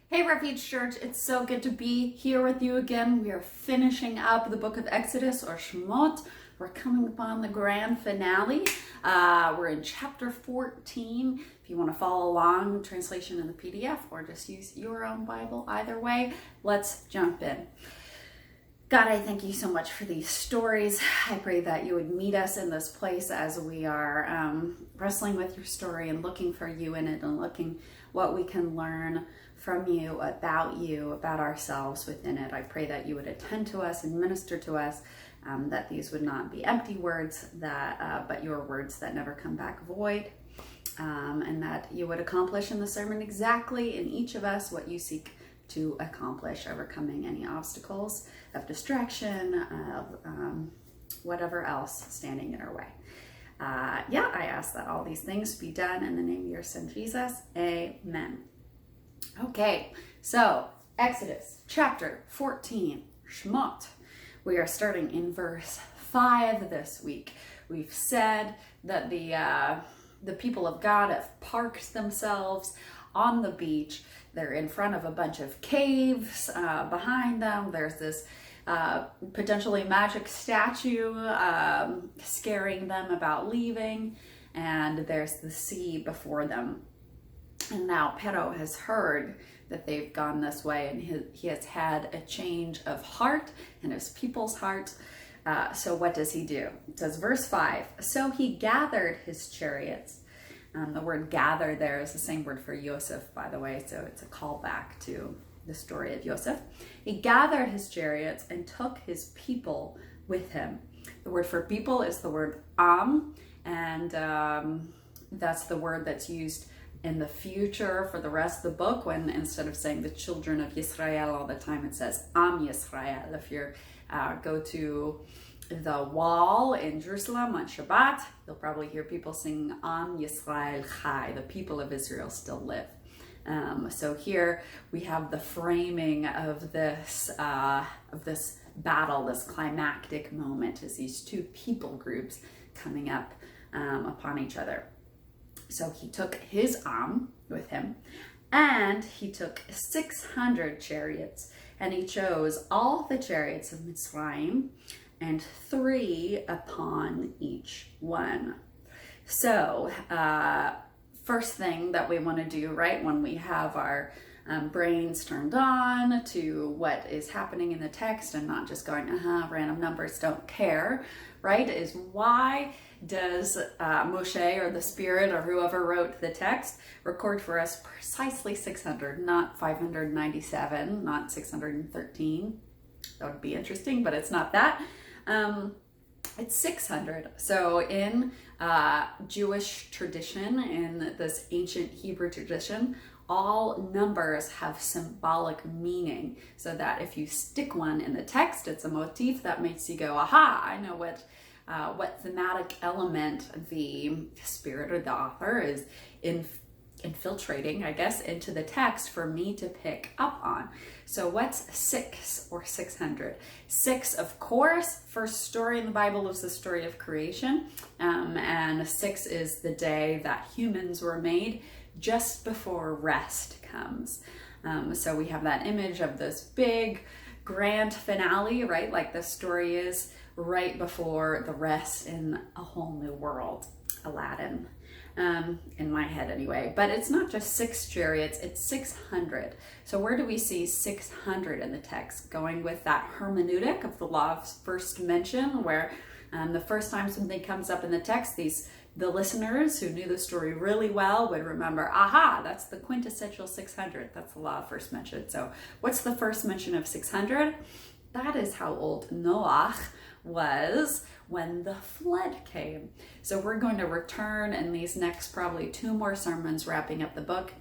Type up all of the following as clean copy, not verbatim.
Hey Refuge Church, it's so good to be here with you again. We are finishing up the book of Exodus, or Shemot. We're coming upon the grand finale. We're in chapter 14. If you want to follow along, translation in the PDF, or just use your own Bible, either way, let's jump in. God, I thank you so much for these stories. I pray that you would meet us in this place as we are wrestling with your story and looking for you in it and looking what we can learn from you, about ourselves within it. I pray that you would attend to us and minister to us, that these would not be empty words, but your words that never come back void, and that you would accomplish in the sermon exactly in each of us what you seek to accomplish, overcoming any obstacles of distraction, of whatever else standing in our way. I ask that all these things be done in the name of your son Jesus. Amen. Okay, so Exodus chapter 14, Shemot. We are starting in verse 5 this week. We've said that the people of God have parked themselves on the beach. They're in front of a bunch of caves. Behind them, there's this potentially magic statue scaring them about leaving, and there's the sea before them. And now Pharaoh has heard that they've gone this way, and he has had a change of heart in his people's hearts. So what does he do? It says, verse 5, so he gathered his chariots. The word gather there is the same word for Yosef, by the way, so it's a callback to the story of Yosef. He gathered his chariots and took his people with him. The word for people is the word Am, and that's the word that's used in the future for the rest of the book, when instead of saying the children of Yisrael all the time, it says Am Yisrael. If you go to the wall in Jerusalem on Shabbat, you'll probably hear people sing Am Yisrael Chai, the people of Israel still live. So here we have the framing of this battle, this climactic moment, as these two people groups coming up upon each other. So he took his Am with him, and he took 600 chariots, and he chose all the chariots of Mitzrayim, and 3 upon each one. So first thing that we want to do, right, when we have our brains turned on to what is happening in the text and not just going, random numbers, don't care, right, is why does Moshe or the Spirit or whoever wrote the text record for us precisely 600, not 597, not 613? That would be interesting, but it's not that. It's 600. So in Jewish tradition, in this ancient Hebrew tradition, all numbers have symbolic meaning, so that if you stick one in the text, it's a motif that makes you go, aha, I know what thematic element the Spirit or the author is infiltrating, I guess, into the text for me to pick up on. So what's 6 or 600? 6, of course, first story in the Bible is the story of creation, and 6 is the day that humans were made, just before rest comes. So we have that image of this big grand finale, right? Like the story is right before the rest in a whole new world, Aladdin, in my head anyway. But it's not just 6 chariots, it's 600. So where do we see 600 in the text? Going with that hermeneutic of the law of first mention, where the first time something comes up in the text, the listeners who knew the story really well would remember, aha, that's the quintessential 600. That's the law of first mention. So what's the first mention of 600? That is how old Noach was when the flood came. So we're going to return in these next probably 2 more sermons wrapping up the book,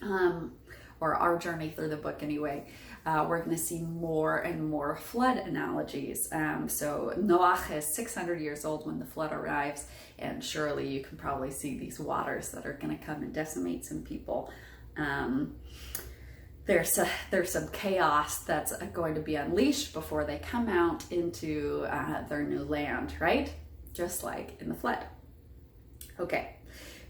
or our journey through the book anyway. We're going to see more and more flood analogies. So Noach is 600 years old when the flood arrives, and surely you can probably see these waters that are going to come and decimate some people. There's some chaos that's going to be unleashed before they come out into their new land, right? Just like in the flood. Okay,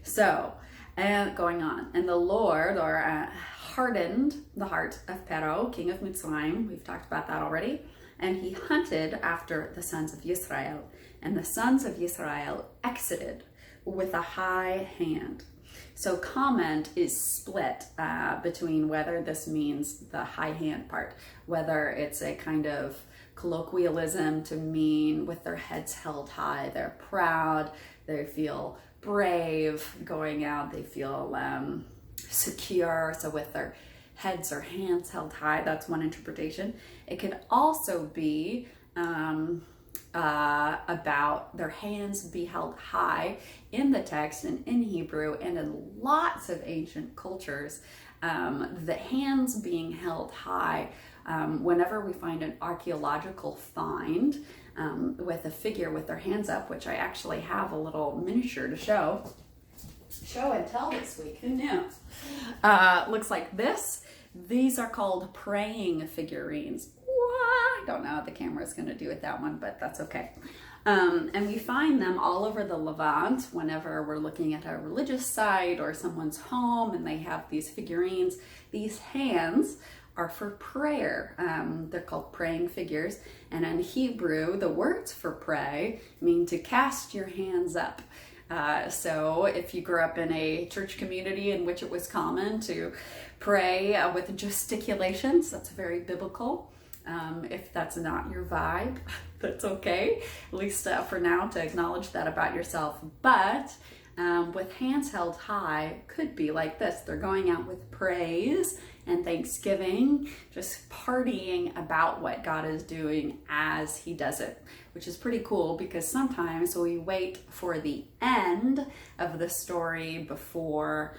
so and going on, and the Lord, or hardened the heart of Pharaoh, king of Mitzrayim. We've talked about that already. And he hunted after the sons of Israel. And the sons of Israel exited with a high hand. So comment is split between whether this means the high hand part, whether it's a kind of colloquialism to mean with their heads held high, they're proud, they feel brave going out, they feel secure, so with their heads or hands held high. That's one interpretation. It could also be about their hands be held high in the text and in Hebrew and in lots of ancient cultures. The hands being held high, whenever we find an archaeological find with a figure with their hands up, which I actually have a little miniature to show and tell this week. Who knew? Looks like this. These are called praying figurines. I don't know what the camera is going to do with that one, but that's okay. And we find them all over the Levant whenever we're looking at a religious site or someone's home and they have these figurines. These hands are for prayer. They're called praying figures. And in Hebrew, the words for pray mean to cast your hands up. So if you grew up in a church community in which it was common to pray with gesticulations, that's very biblical. If that's not your vibe, that's okay. At least for now, to acknowledge that about yourself. But with hands held high, could be like this. They're going out with praise and thanksgiving, just partying about what God is doing as he does it, which is pretty cool because sometimes we wait for the end of the story before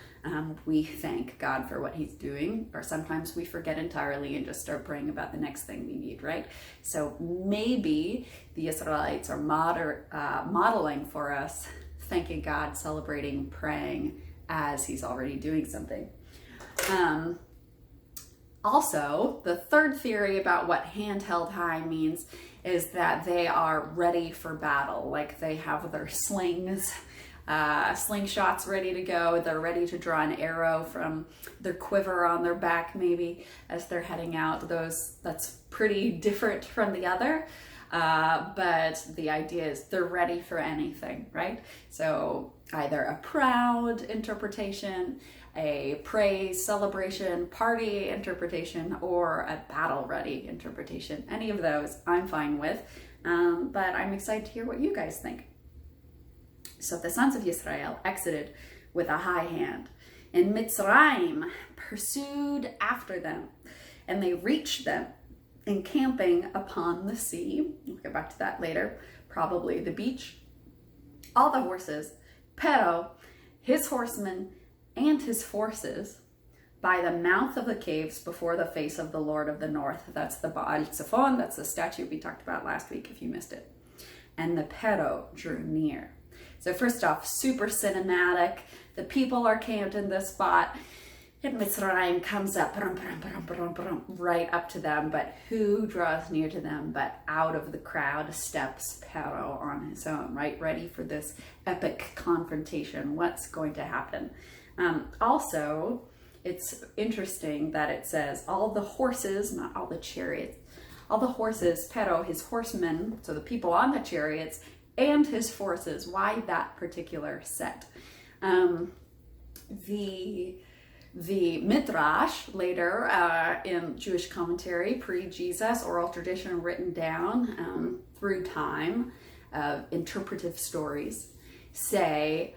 we thank God for what he's doing, or sometimes we forget entirely and just start praying about the next thing we need, right? So maybe the Israelites are modeling for us thanking God, celebrating, praying as he's already doing something. Also, the third theory about what hand held high means is that they are ready for battle. Like they have their slingshots ready to go. They're ready to draw an arrow from their quiver on their back, maybe, as they're heading out. That's pretty different from the other. But the idea is they're ready for anything, right? So either a proud interpretation, a praise, celebration, party interpretation, or a battle-ready interpretation. Any of those I'm fine with, but I'm excited to hear what you guys think. So the sons of Israel exited with a high hand, and Mitzrayim pursued after them, and they reached them, encamping upon the sea. We'll get back to that later, probably the beach. All the horses, Pharaoh, his horsemen, and his forces by the mouth of the caves before the face of the Lord of the North. That's the Baal Zephon. That's the statue we talked about last week if you missed it. And the Pharaoh drew near. So first off, super cinematic. The people are camped in this spot. And Mitzrayim comes up right up to them. But who draws near to them? But out of the crowd steps Pharaoh on his own, right? Ready for this epic confrontation. What's going to happen? Also, it's interesting that it says all the horses, not all the chariots, all the horses, Pharaoh, his horsemen, so the people on the chariots, and his forces. Why that particular set? The Midrash later in Jewish commentary, pre-Jesus, oral tradition written down through time of interpretive stories, say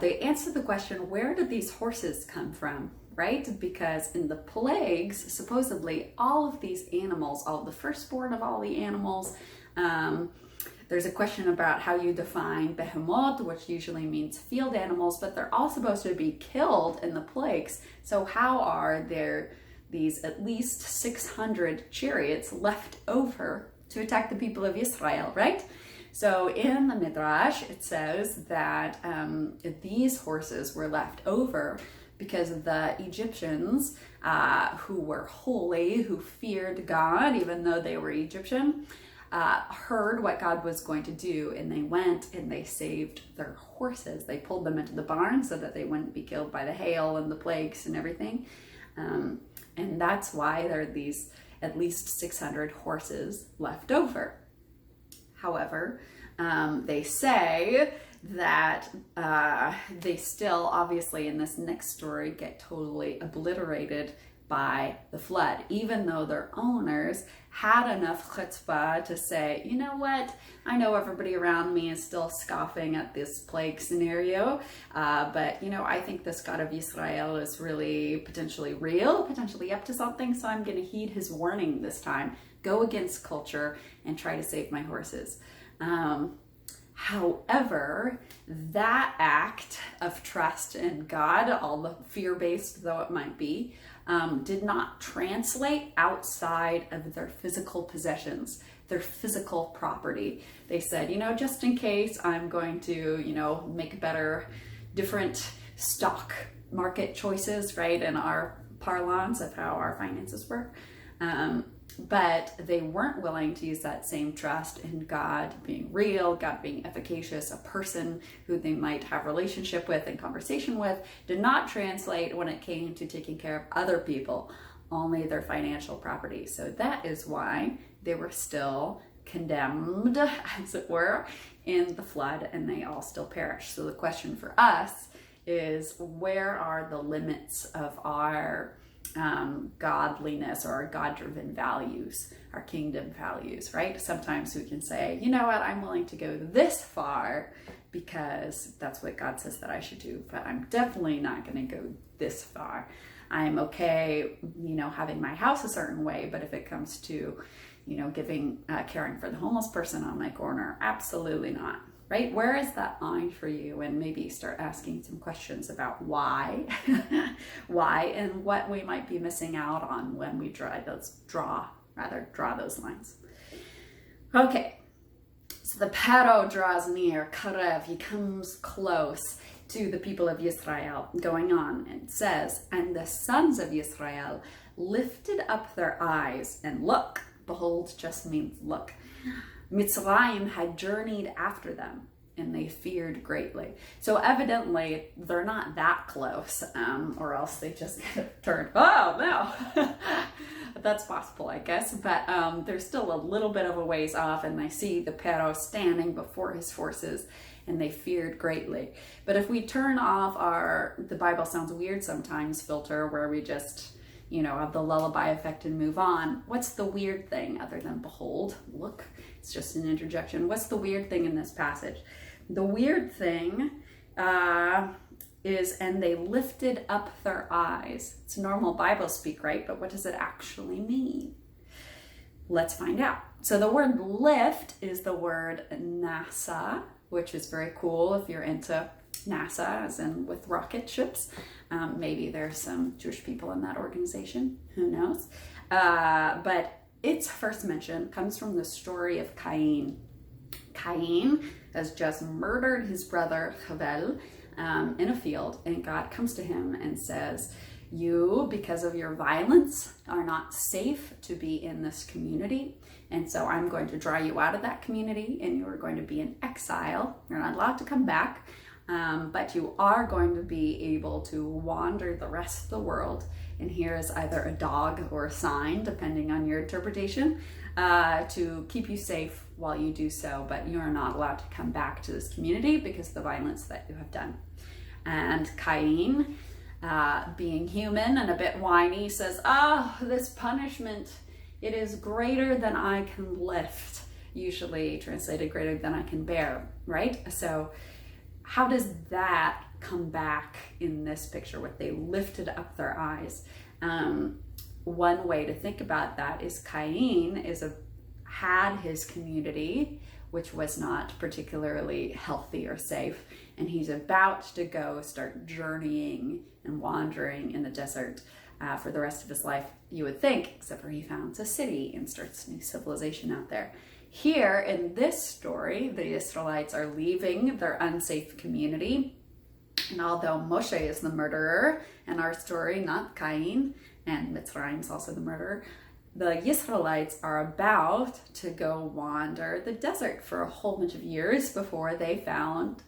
they answer the question, where did these horses come from, right? Because in the plagues, supposedly all of these animals, all the firstborn of all the animals, there's a question about how you define behemoth, which usually means field animals, but they're all supposed to be killed in the plagues. So how are there these at least 600 chariots left over to attack the people of Israel, right? So in the Midrash, it says that these horses were left over because the Egyptians, who were holy, who feared God, even though they were Egyptian, heard what God was going to do, and they went and they saved their horses. They pulled them into the barn so that they wouldn't be killed by the hail and the plagues and everything. And that's why there are these at least 600 horses left over. However, they say that they still, obviously, in this next story, get totally obliterated by the flood, even though their owners had enough chutzpah to say, you know what, I know everybody around me is still scoffing at this plague scenario, but you know, I think this God of Israel is really potentially real, potentially up to something, so I'm going to heed his warning this time, go against culture and try to save my horses. However, that act of trust in God, all the fear-based though it might be, did not translate outside of their physical possessions, their physical property. They said, you know, just in case, I'm going to, you know, make better, different stock market choices, right, in our parlance of how our finances work. But they weren't willing to use that same trust in God being real, God being efficacious, a person who they might have relationship with and conversation with, did not translate when it came to taking care of other people, only their financial property. So that is why they were still condemned, as it were, in the flood, and they all still perished. So the question for us is, where are the limits of our godliness or our God-driven values, our kingdom values, right? Sometimes we can say, you know what, I'm willing to go this far because that's what God says that I should do, but I'm definitely not going to go this far. I'm okay, you know, having my house a certain way, but if it comes to, you know, caring for the homeless person on my corner, absolutely not. Right? Where is that line for you? And maybe start asking some questions about why, and what we might be missing out on when we draw those lines. Okay, so the Paro draws near, Karev, he comes close to the people of Israel, going on and says, and the sons of Israel lifted up their eyes and look. Behold just means look. Mitzrayim had journeyed after them, and they feared greatly. So evidently, they're not that close, or else they just turned, oh no. That's possible, I guess, but they're still a little bit of a ways off, and they see the Pharaoh standing before his forces, and they feared greatly. But if we turn off the Bible sounds weird sometimes filter, where we just, you know, have the lullaby effect and move on, what's the weird thing other than behold, look? It's just an interjection. What's the weird thing in this passage? The weird thing is, and they lifted up their eyes. It's normal Bible speak, right? But what does it actually mean? Let's find out. So the word lift is the word NASA, which is very cool if you're into NASA, as in with rocket ships. Maybe there's some Jewish people in that organization. Who knows? But its first mention comes from the story of Cain. Cain has just murdered his brother Havel in a field, and God comes to him and says, you, because of your violence, are not safe to be in this community, and so I'm going to draw you out of that community, and you are going to be in exile. You're not allowed to come back, but you are going to be able to wander the rest of the world. And here is either a dog or a sign, depending on your interpretation, to keep you safe while you do so, but you are not allowed to come back to this community because of the violence that you have done. And Cain, being human and a bit whiny, says, oh, this punishment, it is greater than I can lift. Usually translated greater than I can bear, right? So how does that come back in this picture with they lifted up their eyes? One way to think about that is Cain had his community, which was not particularly healthy or safe, and he's about to go start journeying and wandering in the desert for the rest of his life, you would think, except for he founds a city and starts new civilization out there. Here in this story, the Israelites are leaving their unsafe community, and although Moshe is the murderer in our story, not Cain, and Mitzrayim is also the murderer, the Israelites are about to go wander the desert for a whole bunch of years before they found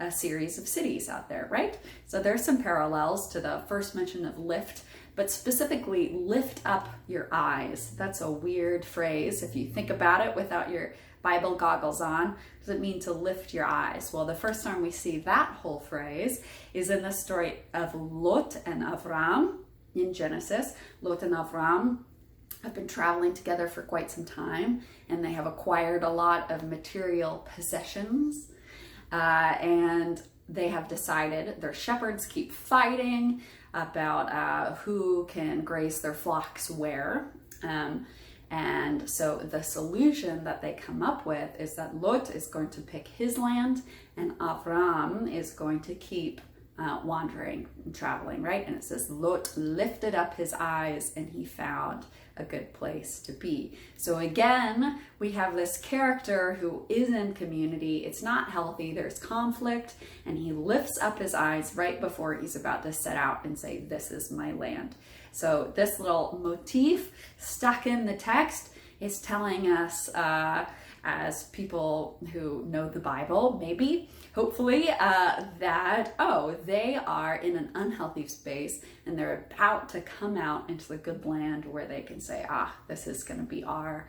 a series of cities out there, right? So there's some parallels to the first mention of lift, but specifically lift up your eyes. That's a weird phrase. If you think about it without your Bible goggles on, what does it mean to lift your eyes? Well, the first time we see that whole phrase is in the story of Lot and Avram in Genesis. Lot and Avram have been traveling together for quite some time, and they have acquired a lot of material possessions, and they have decided, their shepherds keep fighting about who can graze their flocks where. And so the solution that they come up with is that Lot is going to pick his land and Avram is going to keep wandering and traveling, right? And it says Lot lifted up his eyes and he found a good place to be. So again, we have this character who is in community. It's not healthy. There's conflict, and he lifts up his eyes right before he's about to set out and say, this is my land. So this little motif stuck in the text is telling us, as people who know the Bible, maybe, hopefully, that, oh, they are in an unhealthy space and they're about to come out into the good land where they can say, this is going to be our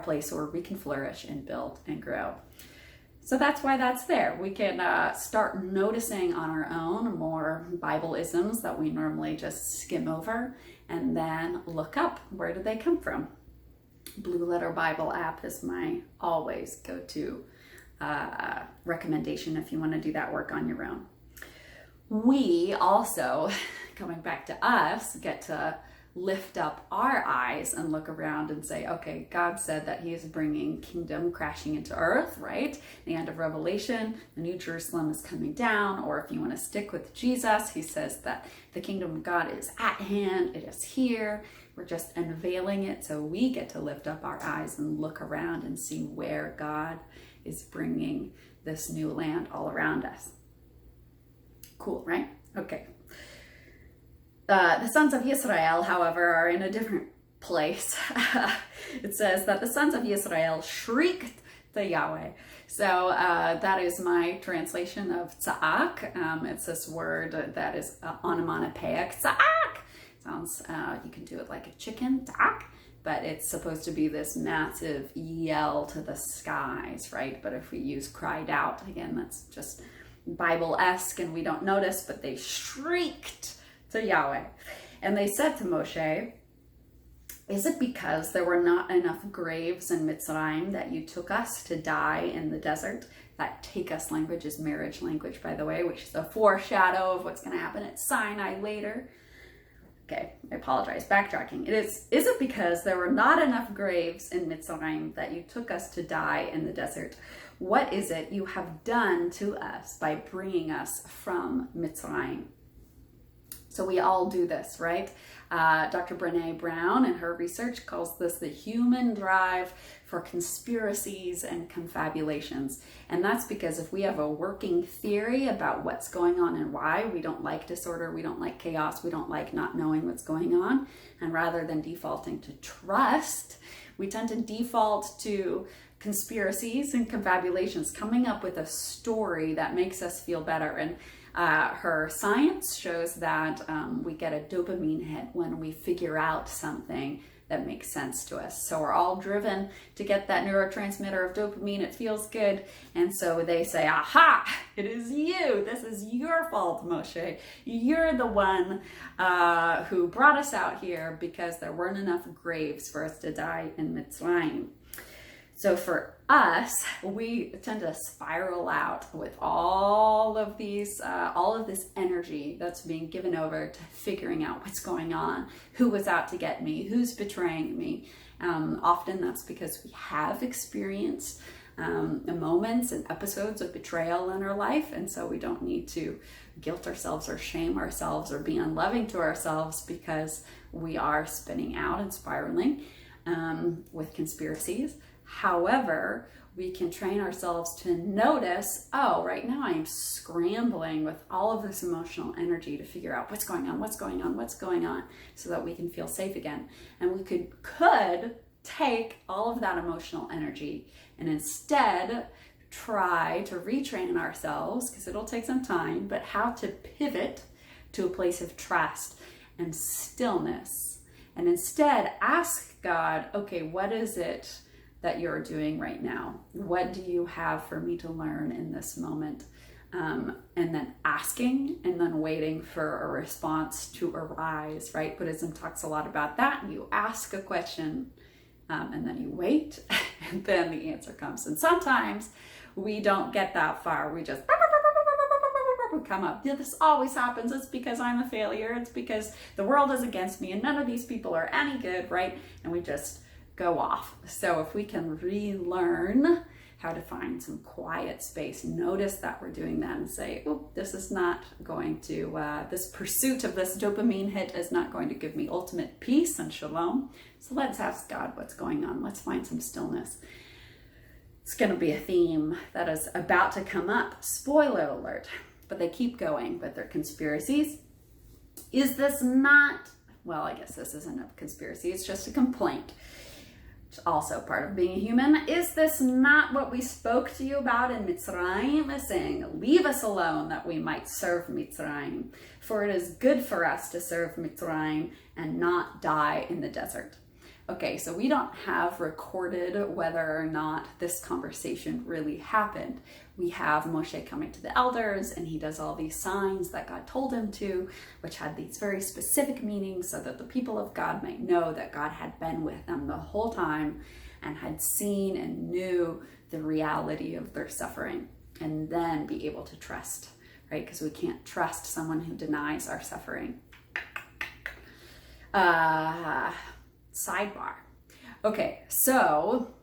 place where we can flourish and build and grow. So that's why that's there. We can start noticing on our own more Bible-isms that we normally just skim over, and then look up, where did they come from? Blue Letter Bible app is my always go-to recommendation if you want to do that work on your own. We also, coming back to us, get to lift up our eyes and look around and say, okay, God said that he is bringing kingdom crashing into earth, right? The end of Revelation, the New Jerusalem is coming down. Or if you want to stick with Jesus, he says that the kingdom of God is at hand, it is here. We're just unveiling it, so we get to lift up our eyes and look around and see where God is bringing this new land all around us. Cool, right? Okay. The sons of Israel, however, are in a different place. It says that the sons of Israel shrieked to Yahweh. So that is my translation of tza'ak. It's this word that is onomatopoeic. Tza'ak! Sounds, you can do it like a chicken, tza'ak. But it's supposed to be this massive yell to the skies, right? But if we use cried out, again, that's just Bible-esque and we don't notice, but they shrieked to Yahweh. And they said to Moshe, is it because there were not enough graves in Mitzrayim that you took us to die in the desert? That take us language is marriage language, by the way, which is a foreshadow of what's going to happen at Sinai later. Okay, I apologize, backtracking. Is it because there were not enough graves in Mitzrayim that you took us to die in the desert? What is it you have done to us by bringing us from Mitzrayim? So we all do this, right? Dr. Brené Brown in her research calls this the human drive for conspiracies and confabulations. And that's because if we have a working theory about what's going on and why, we don't like disorder, we don't like chaos, we don't like not knowing what's going on. And rather than defaulting to trust, we tend to default to conspiracies and confabulations, coming up with a story that makes us feel better. And her science shows that we get a dopamine hit when we figure out something that makes sense to us. So we're all driven to get that neurotransmitter of dopamine. It feels good. And so they say, aha, it is you. This is your fault, Moshe. You're the one who brought us out here because there weren't enough graves for us to die in Mitzrayim. So for us, we tend to spiral out with all of this energy that's being given over to figuring out what's going on, who was out to get me, who's betraying me. Often that's because we have experienced moments and episodes of betrayal in our life, and so we don't need to guilt ourselves or shame ourselves or be unloving to ourselves because we are spinning out and spiraling with conspiracies. However, we can train ourselves to notice, oh, right now I am scrambling with all of this emotional energy to figure out what's going on, so that we can feel safe again. And we could take all of that emotional energy and instead try to retrain ourselves, because it'll take some time, but how to pivot to a place of trust and stillness. And instead ask God, okay, what is it that you're doing right now? What do you have for me to learn in this moment? And then asking and then waiting for a response to arise, right? Buddhism talks a lot about that. You ask a question and then you wait and then the answer comes. And sometimes we don't get that far. We just come up. Yeah, this always happens. It's because I'm a failure. It's because the world is against me and none of these people are any good, right? And we just go off. So if we can relearn how to find some quiet space, notice that we're doing that and say, oh, this is not going to, this pursuit of this dopamine hit is not going to give me ultimate peace and shalom. So let's ask God what's going on. Let's find some stillness. It's going to be a theme that is about to come up. Spoiler alert, but they keep going with their conspiracies. Is this not, well, I guess this isn't a conspiracy. It's just a complaint. It's also part of being a human. Is this not what we spoke to you about in Mitzrayim, saying, leave us alone that we might serve Mitzrayim, for it is good for us to serve Mitzrayim and not die in the desert. Okay, so we don't have recorded whether or not this conversation really happened. We have Moshe coming to the elders and he does all these signs that God told him to, which had these very specific meanings so that the people of God might know that God had been with them the whole time and had seen and knew the reality of their suffering, and then be able to trust, right? Because we can't trust someone who denies our suffering. Sidebar. Okay, so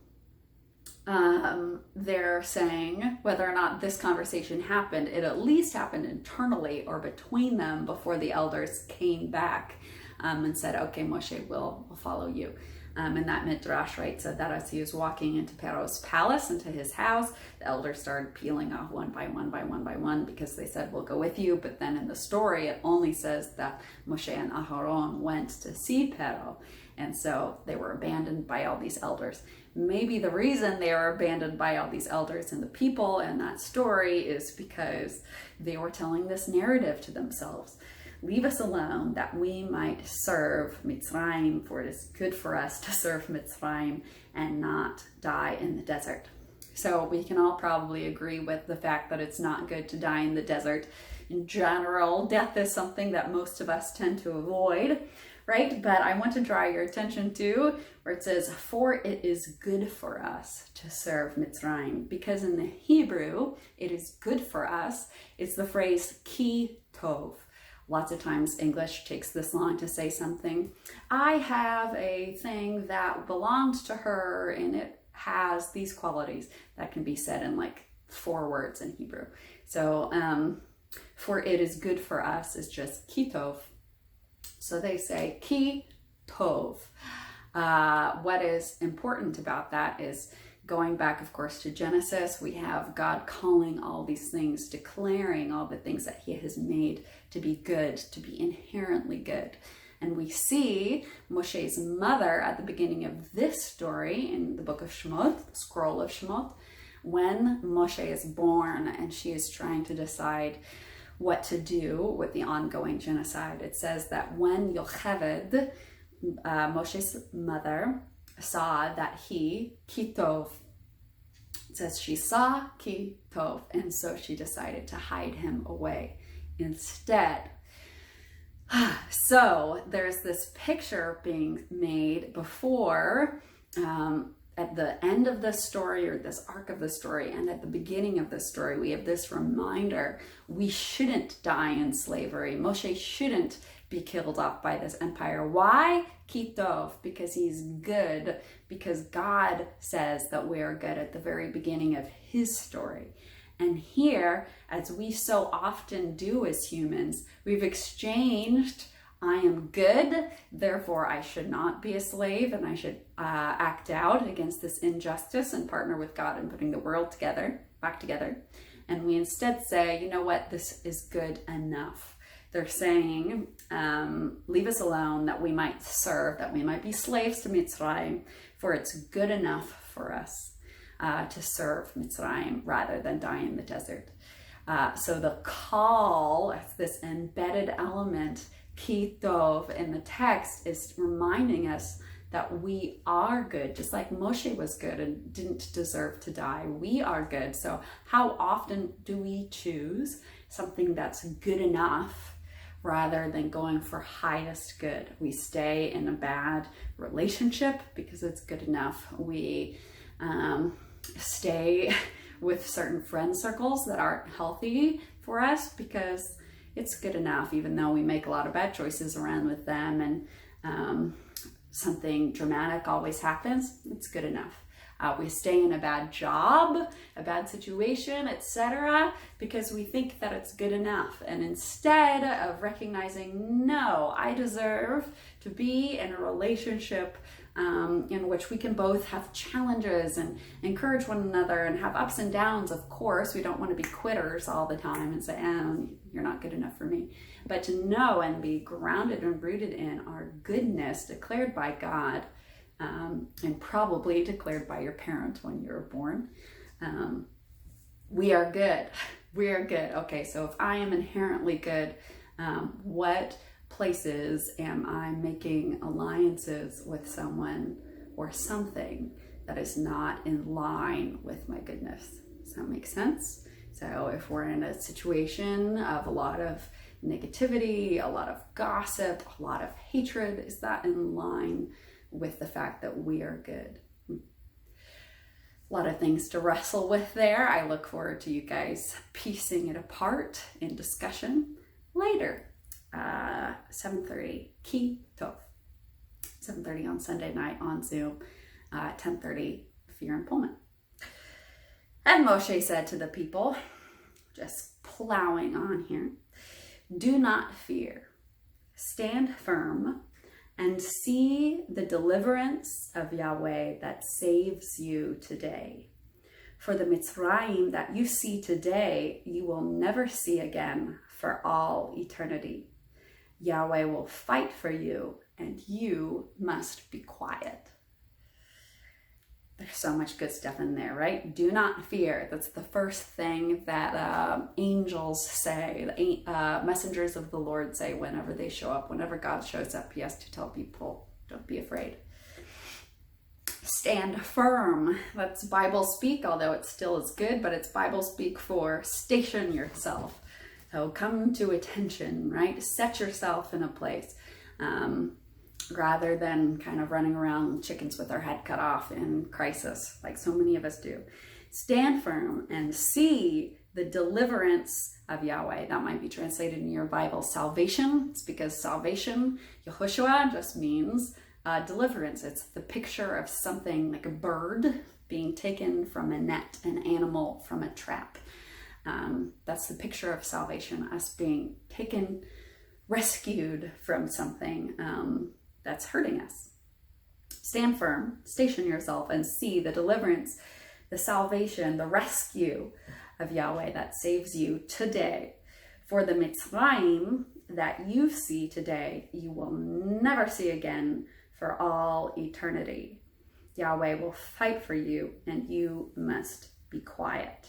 they're saying whether or not this conversation happened, it at least happened internally or between them before the elders came back and said, okay, Moshe, we'll follow you. And that midrash, right, said that as he was walking into Pharaoh's palace, into his house, the elders started peeling off one by one because they said, we'll go with you. But then in the story, it only says that Moshe and Aharon went to see Pharaoh. And so they were abandoned by all these elders. Maybe the reason they are abandoned by all these elders and the people in that story is because they were telling this narrative to themselves. Leave us alone that we might serve Mitzrayim, for it is good for us to serve Mitzrayim and not die in the desert. So we can all probably agree with the fact that it's not good to die in the desert. In general, death is something that most of us tend to avoid, right? But I want to draw your attention to where it says, for it is good for us to serve Mitzrayim. Because in the Hebrew, it is good for us. It's the phrase ki tov. Lots of times English takes this long to say something. I have a thing that belongs to her and it has these qualities. That can be said in like 4 words in Hebrew. So for it is good for us is just ki tov. So they say ki tov. What is important about that is going back, of course, to Genesis, we have God calling all these things, declaring all the things that he has made to be good, to be inherently good. And we see Moshe's mother at the beginning of this story in the book of Shemot, the scroll of Shemot, when Moshe is born and she is trying to decide what to do with the ongoing genocide. It says that when Yocheved, Moshe's mother, saw that he, ki tov, it says she saw ki tov, and so she decided to hide him away instead. So there's this picture being made before, at the end of the story, or this arc of the story, and at the beginning of the story, we have this reminder: we shouldn't die in slavery. Moshe shouldn't be killed off by this empire. Why? Ki tov, because he's good, because God says that we are good at the very beginning of his story. And here, as we so often do as humans, we've exchanged, I am good, therefore I should not be a slave, and I should act out against this injustice and partner with God in putting the world together, back together. And we instead say, you know what, this is good enough. They're saying, leave us alone that we might serve, that we might be slaves to Mitzrayim, for it's good enough for us. to serve Mitzrayim rather than die in the desert. So the call, this embedded element, ki tov, in the text is reminding us that we are good, just like Moshe was good and didn't deserve to die. We are good. So how often do we choose something that's good enough rather than going for highest good? We stay in a bad relationship because it's good enough. We stay with certain friend circles that aren't healthy for us because it's good enough, even though we make a lot of bad choices around with them and something dramatic always happens. It's good enough. We stay in a bad job, a bad situation, etc., because we think that it's good enough. And instead of recognizing, no, I deserve to be in a relationship in which we can both have challenges and encourage one another and have ups and downs. Of course, we don't want to be quitters all the time and say, oh, you're not good enough for me. But to know and be grounded and rooted in our goodness declared by God, and probably declared by your parent when you were born. We are good. We are good. Okay, so if I am inherently good, what places am I making alliances with someone or something that is not in line with my goodness? Does that make sense? So if we're in a situation of a lot of negativity, a lot of gossip, a lot of hatred, is that in line with the fact that we are good? A lot of things to wrestle with there. I look forward to you guys piecing it apart in discussion later. 7:30 ki tov. 7:30 on Sunday night on Zoom. 10:30 if you're in Pullman. And Moshe said to the people, just plowing on here, do not fear. Stand firm and see the deliverance of Yahweh that saves you today. For the Mitzrayim that you see today, you will never see again for all eternity. Yahweh will fight for you, and you must be quiet. There's so much good stuff in there, right? Do not fear. That's the first thing that angels say, messengers of the Lord say whenever they show up. Whenever God shows up, he has to tell people, don't be afraid. Stand firm. That's Bible speak, although it still is good, but it's Bible speak for station yourself. So come to attention, right? Set yourself in a place. Rather than kind of running around chickens with our head cut off in crisis, like so many of us do. Stand firm and see the deliverance of Yahweh. That might be translated in your Bible, salvation. It's because salvation, Yehoshua, just means deliverance. It's the picture of something like a bird being taken from a net, an animal from a trap. That's the picture of salvation, us being taken, rescued from something that's hurting us. Stand firm, station yourself, and see the deliverance, the salvation, the rescue of Yahweh that saves you today. For the Mitzrayim that you see today, you will never see again for all eternity. Yahweh will fight for you, and you must be quiet.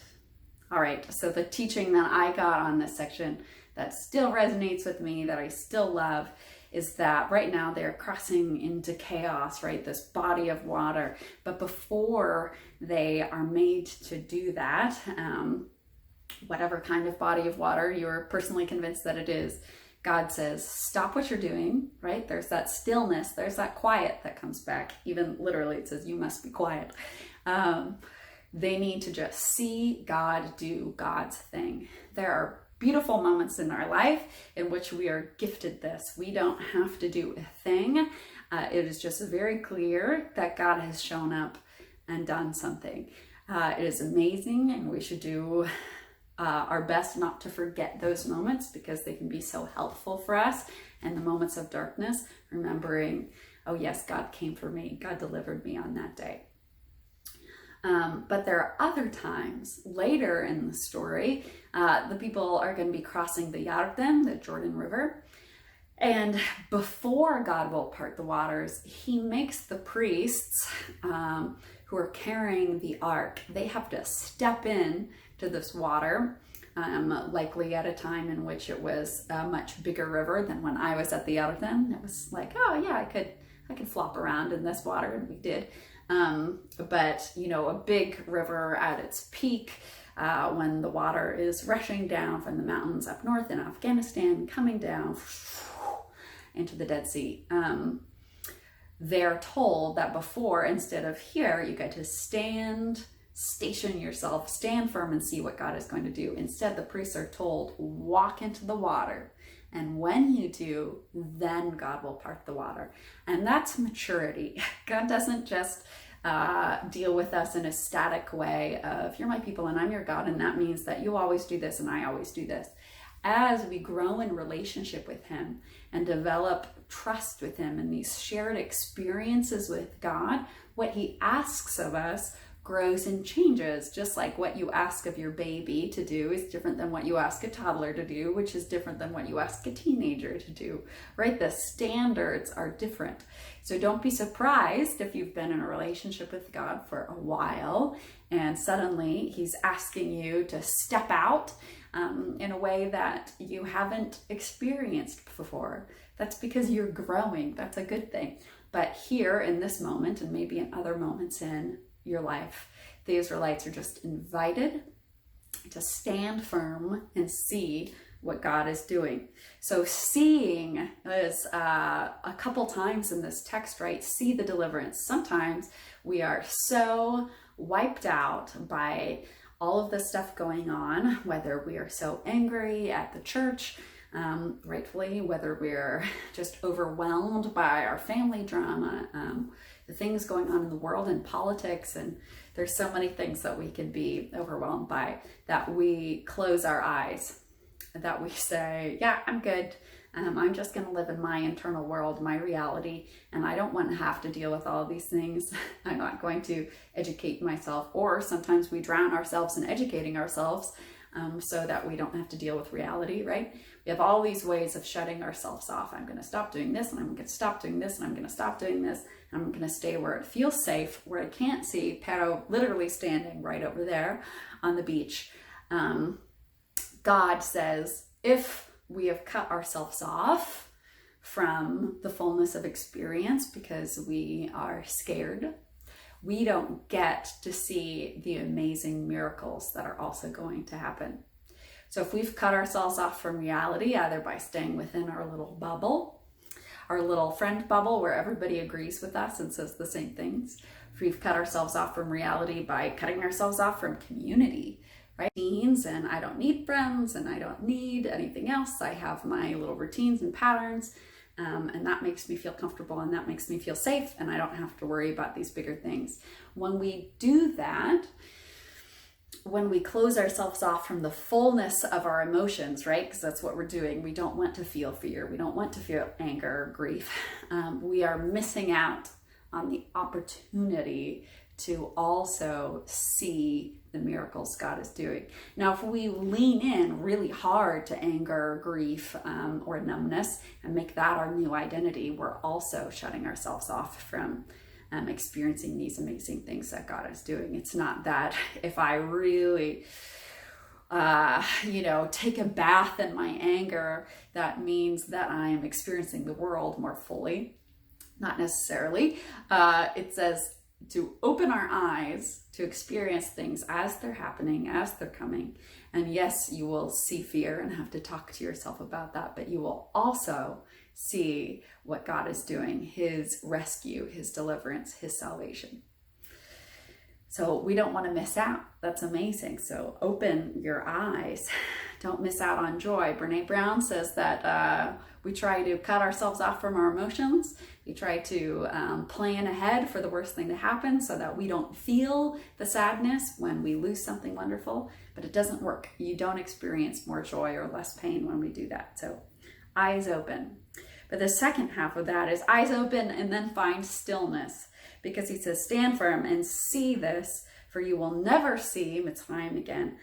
All right, so the teaching that I got on this section that still resonates with me, that I still love, is that right now they're crossing into chaos, right? This body of water. But before they are made to do that, whatever kind of body of water you're personally convinced that it is, God says, stop what you're doing, right? There's that stillness, there's that quiet that comes back. Even literally it says, you must be quiet. They need to just see God do God's thing. There are beautiful moments in our life in which we are gifted this. We don't have to do a thing. It is just very clear that God has shown up and done something. It is amazing, and we should do our best not to forget those moments because they can be so helpful for us. And the moments of darkness, remembering, oh yes, God came for me. God delivered me on that day. But there are other times later in the story, the people are going to be crossing the Yarden, the Jordan River. And before God will part the waters, he makes the priests who are carrying the ark, they have to step in to this water, likely at a time in which it was a much bigger river than when I was at the other end. It was like, oh yeah, I could flop around in this water, and we did. But you know, a big river at its peak, when the water is rushing down from the mountains up north in Afghanistan, coming down into the Dead Sea. They're told that before, instead of here, you get to station yourself, stand firm and see what God is going to do. Instead, the priests are told, walk into the water. And when you do, then God will part the water. And that's maturity. God doesn't just deal with us in a static way of, you're my people and I'm your God, and that means that you always do this and I always do this. As we grow in relationship with him and develop trust with him and these shared experiences with God, what he asks of us grows and changes. Just like what you ask of your baby to do is different than what you ask a toddler to do, which is different than what you ask a teenager to do, right? The standards are different. So don't be surprised if you've been in a relationship with God for a while and suddenly he's asking you to step out in a way that you haven't experienced before. That's because you're growing. That's a good thing. But here in this moment, and maybe in other moments in your life, the Israelites are just invited to stand firm and see what God is doing. So seeing is a couple times in this text, right? See the deliverance. Sometimes we are so wiped out by all of the stuff going on, whether we are so angry at the church, rightfully, whether we're just overwhelmed by our family drama, the things going on in the world and politics, and there's so many things that we can be overwhelmed by, that we close our eyes, that we say, yeah, I'm good. I'm just going to live in my internal world, my reality, and I don't want to have to deal with all of these things. I'm not going to educate myself. Or sometimes we drown ourselves in educating ourselves so that we don't have to deal with reality, right? We have all these ways of shutting ourselves off. I'm going to stop doing this, and I'm going to stop doing this, and I'm going to stop doing this, and I'm going to stay where it feels safe, where I can't see Pero literally standing right over there on the beach. God says, if we have cut ourselves off from the fullness of experience because we are scared, we don't get to see the amazing miracles that are also going to happen. So if we've cut ourselves off from reality, either by staying within our little bubble, our little friend bubble where everybody agrees with us and says the same things, if we've cut ourselves off from reality by cutting ourselves off from community, right? And I don't need friends and I don't need anything else. I have my little routines and patterns, and that makes me feel comfortable and that makes me feel safe, and I don't have to worry about these bigger things. When we do that, when we close ourselves off from the fullness of our emotions, right? Because that's what we're doing. We don't want to feel fear. We don't want to feel anger or grief. We are missing out on the opportunity to also see the miracles God is doing. Now, if we lean in really hard to anger, grief, or numbness and make that our new identity, we're also shutting ourselves off from experiencing these amazing things that God is doing. It's not that if I really, take a bath in my anger, that means that I am experiencing the world more fully. Not necessarily. It says to open our eyes to experience things as they're happening, as they're coming. And yes, you will see fear and have to talk to yourself about that, but you will also see what God is doing, his rescue, his deliverance, his salvation. So we don't want to miss out. That's amazing. So open your eyes. Don't miss out on joy. Brene Brown says that we try to cut ourselves off from our emotions. We try to plan ahead for the worst thing to happen so that we don't feel the sadness when we lose something wonderful, but it doesn't work. You don't experience more joy or less pain when we do that. So eyes open. But the second half of that is eyes open and then find stillness, because he says, stand firm and see this, for you will never see Mitzrayim again.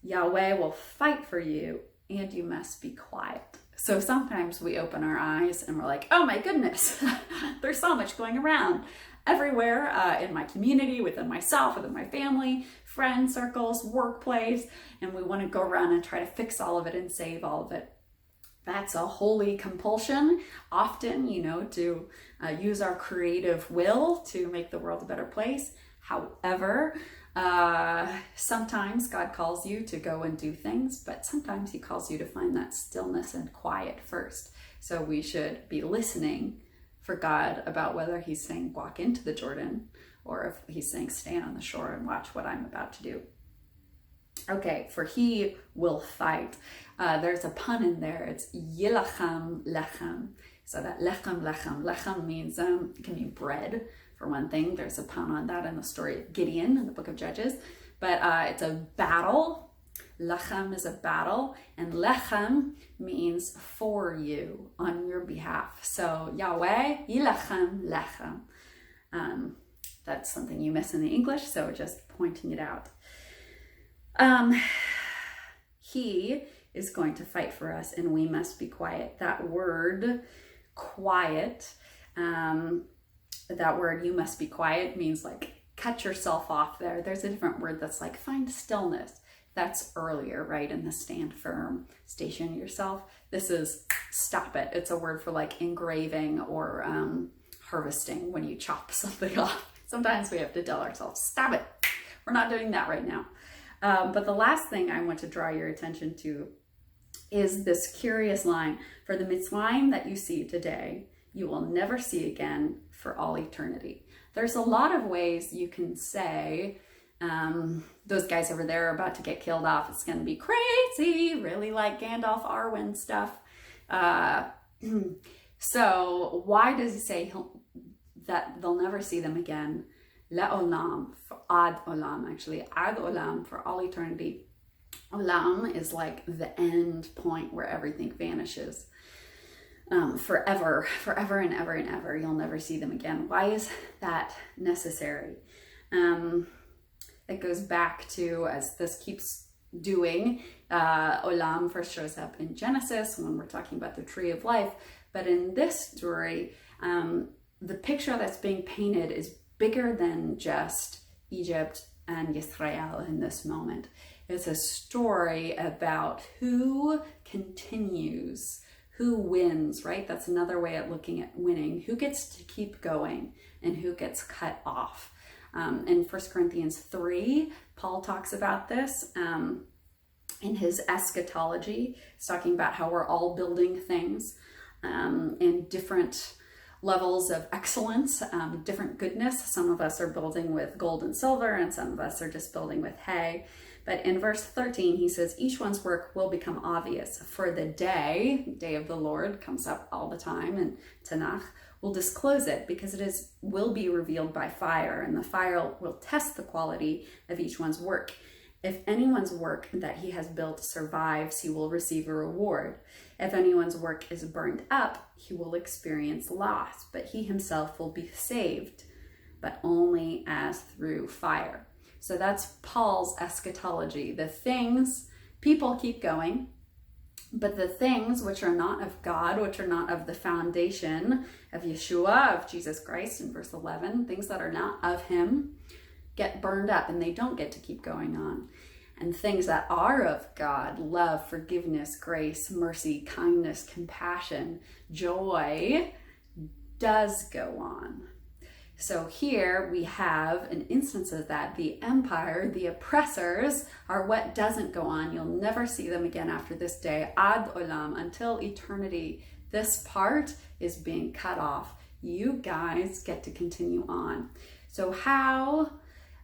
Yahweh will fight for you and you must be quiet. So sometimes we open our eyes and we're like, oh my goodness, there's so much going around everywhere in my community, within myself, within my family, friend circles, workplace, and we want to go around and try to fix all of it and save all of it. That's a holy compulsion, often, to use our creative will to make the world a better place. However, sometimes God calls you to go and do things, but sometimes he calls you to find that stillness and quiet first. So we should be listening for God about whether he's saying walk into the Jordan or if he's saying stand on the shore and watch what I'm about to do. Okay, for he will fight. There's a pun in there. It's yilacham lechem. So that lechem means, it can mean bread for one thing. There's a pun on that in the story of Gideon in the book of Judges. But it's a battle. Lechem is a battle. And lechem means for you, on your behalf. So Yahweh, yilachem lechem. That's something you miss in the English, so just pointing it out. He is going to fight for us and we must be quiet. That word quiet, that word you must be quiet means like cut yourself off there. There's a different word that's like find stillness. That's earlier, right? In the stand firm, station yourself. This is stop it. It's a word for like engraving or harvesting when you chop something off. Sometimes we have to tell ourselves, stop it. We're not doing that right now. But the last thing I want to draw your attention to is this curious line. For the Mitzrayim that you see today, you will never see again for all eternity. There's a lot of ways you can say, those guys over there are about to get killed off. It's going to be crazy, really like Gandalf Arwen stuff. So why does he say that they'll never see them again? Le'olam, for ad olam, actually. Ad olam, for all eternity. Olam is like the end point where everything vanishes. Forever and ever and ever. You'll never see them again. Why is that necessary? It goes back to, as this keeps doing, olam first shows up in Genesis when we're talking about the tree of life. But in this story, the picture that's being painted is bigger than just Egypt and Israel in this moment. It's a story about who continues, who wins, right? That's another way of looking at winning. Who gets to keep going and who gets cut off. In 1 Corinthians 3, Paul talks about this in his eschatology. He's talking about how we're all building things in different levels of excellence, different goodness. Some of us are building with gold and silver, and some of us are just building with hay. But in verse 13, he says, each one's work will become obvious, for the day of the Lord comes up all the time in Tanakh, will disclose it because will be revealed by fire, and the fire will test the quality of each one's work. If anyone's work that he has built survives, he will receive a reward. If anyone's work is burned up, he will experience loss, but he himself will be saved, but only as through fire. So that's Paul's eschatology. The things, people keep going, but the things which are not of God, which are not of the foundation of Yeshua, of Jesus Christ in verse 11, things that are not of him, get burned up and they don't get to keep going on. And things that are of God, love, forgiveness, grace, mercy, kindness, compassion, joy, does go on. So here we have an instance of that. The empire, the oppressors, are what doesn't go on. You'll never see them again after this day. Ad olam, until eternity. This part is being cut off. You guys get to continue on. So how,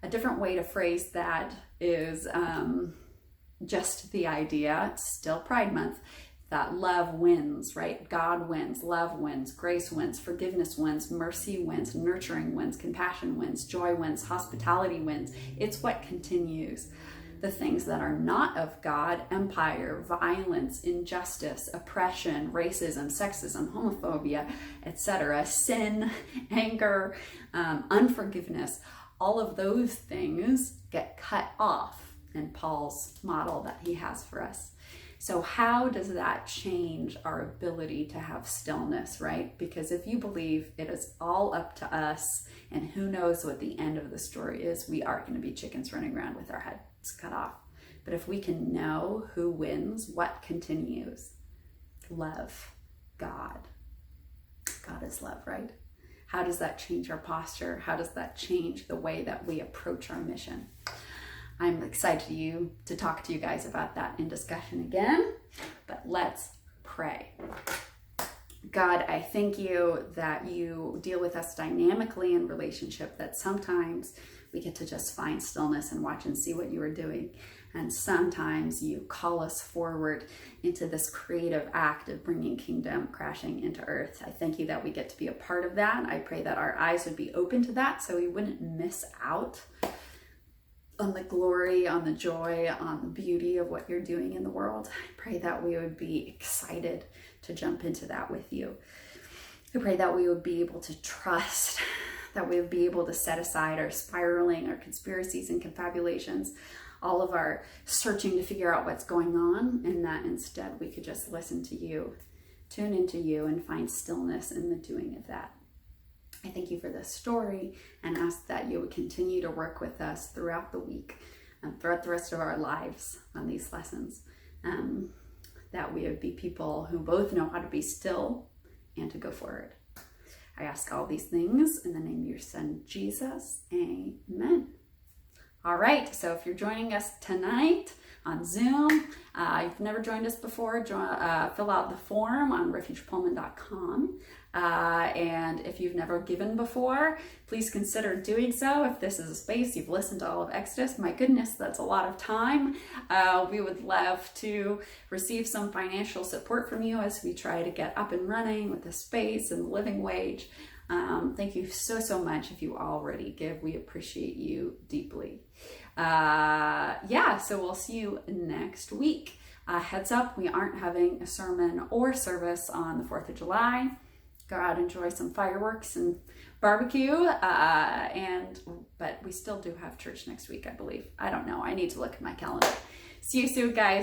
a different way to phrase that is just the idea, it's still Pride Month, that love wins, right? God wins, love wins, grace wins, forgiveness wins, mercy wins, nurturing wins, compassion wins, joy wins, hospitality wins. It's what continues. The things that are not of God, empire, violence, injustice, oppression, racism, sexism, homophobia, etc., sin, anger, unforgiveness, all of those things get cut off in Paul's model that he has for us. So how does that change our ability to have stillness, right? Because if you believe it is all up to us and who knows what the end of the story is, we are going to be chickens running around with our heads cut off. But if we can know who wins, what continues? Love. God. God is love, right? How does that change our posture? How does that change the way that we approach our mission? I'm excited to talk to you guys about that in discussion again, but let's pray. God, I thank you that you deal with us dynamically in relationship, that sometimes we get to just find stillness and watch and see what you are doing. And sometimes you call us forward into this creative act of bringing kingdom crashing into earth. I thank you that we get to be a part of that. I pray that our eyes would be open to that so we wouldn't miss out on the glory, on the joy, on the beauty of what you're doing in the world. I pray that we would be excited to jump into that with you. I pray that we would be able to trust, that we would be able to set aside our spiraling, our conspiracies and confabulations, all of our searching to figure out what's going on, and that instead we could just listen to you, tune into you, and find stillness in the doing of that. I thank you for this story and ask that you would continue to work with us throughout the week and throughout the rest of our lives on these lessons, that we would be people who both know how to be still and to go forward. I ask all these things in the name of your son, Jesus. Amen. All right, so if you're joining us tonight on Zoom, you've never joined us before, fill out the form on refugepullman.com. And if you've never given before, please consider doing so. If this is a space you've listened to all of Exodus, my goodness, that's a lot of time. We would love to receive some financial support from you as we try to get up and running with the space and the living wage. Thank you so much if you already give. We appreciate you deeply. So we'll see you next week. Heads up, we aren't having a sermon or service on the 4th of July. Go out, enjoy some fireworks and barbecue, but we still do have church next week, I believe. I don't know. I need to look at my calendar. See you soon, guys.